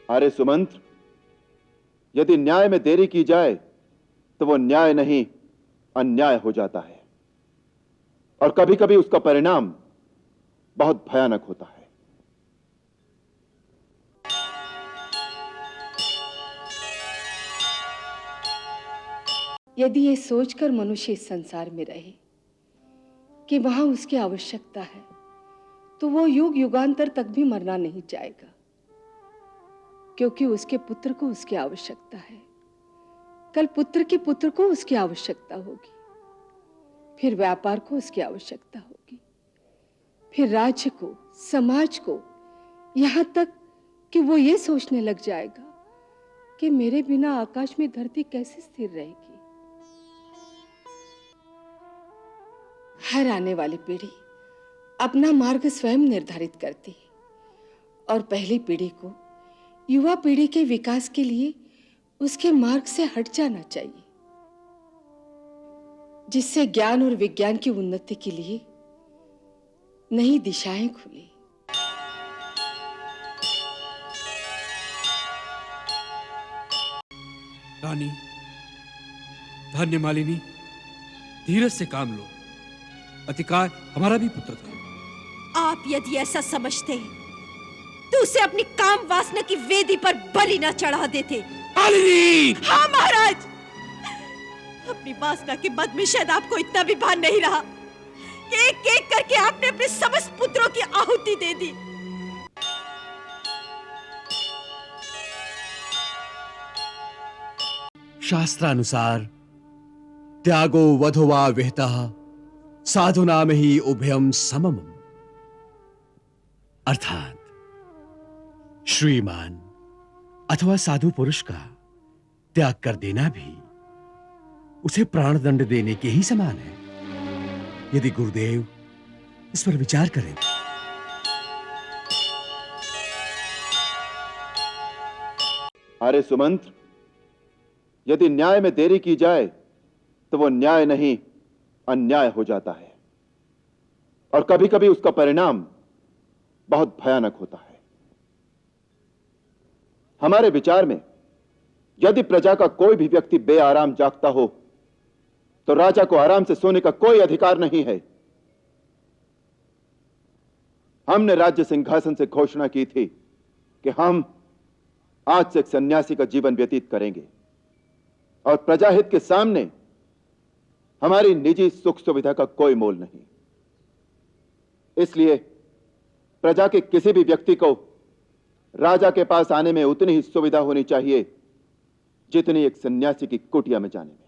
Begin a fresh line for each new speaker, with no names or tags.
अरे सुमंत्र, यदि न्याय में देरी की जाए तो वो न्याय नहीं अन्याय हो जाता है, और कभी कभी उसका परिणाम बहुत भयानक होता है।
यदि ये सोचकर मनुष्य इस संसार में रहे कि वहां उसकी आवश्यकता है, तो वो युग युगांतर तक भी मरना नहीं चाहेगा, क्योंकि उसके पुत्र को उसकी आवश्यकता है। कल पुत्र के पुत्र को उसकी आवश्यकता होगी, फिर व्यापार को उसकी आवश्यकता होगी, फिर राज्य को, समाज को, यहां तक कि वो ये सोचने लग जाएगा कि मेरे बिना आकाश में धरती कैसे स्थिर रहेगी। हर आने वाली पीढ़ी अपना मार्ग स्वयं निर्धारित करती है, और पहली पीढ़ी को युवा पीढ़ी के विकास के लिए उसके मार्ग से हट जाना चाहिए, जिससे ज्ञान और विज्ञान की उन्नति के लिए नई दिशाएं खुली।
रानी, धन्य मालिनी, धीरज से काम लो। अधिकार हमारा भी पुत्र था।
आप यदि ऐसा समझते तो उसे अपनी काम वासना की वेदी पर बलि न चढ़ा देते।
मालिनी!
हाँ महाराज, अपनी वासना के बद में शायद आपको इतना भी भान नहीं रहा कि एक एक करके आपने अपने समस्त पुत्रों की आहुति दे दी।
शास्त्रानुसार त्यागो वधो विहितः साधुना में ही उभयम समम, अर्थात श्रीमान अथवा साधु पुरुष का त्याग कर देना भी उसे प्राणदंड देने के ही समान है। यदि गुरुदेव इस पर विचार करें।
अरे सुमंत्र, यदि न्याय में देरी की जाए तो वो न्याय नहीं अन्याय हो जाता है, और कभी कभी उसका परिणाम बहुत भयानक होता है। हमारे विचार में यदि प्रजा का कोई भी व्यक्ति बेआराम जागता हो तो राजा को आराम से सोने का कोई अधिकार नहीं है। हमने राज्य सिंहासन से घोषणा की थी कि हम आज से एक सन्यासी का जीवन व्यतीत करेंगे, और प्रजाहित के सामने हमारी निजी सुख सुविधा का कोई मोल नहीं। इसलिए प्रजा के किसी भी व्यक्ति को राजा के पास आने में उतनी ही सुविधा होनी चाहिए जितनी एक सन्यासी की कुटिया में जाने में।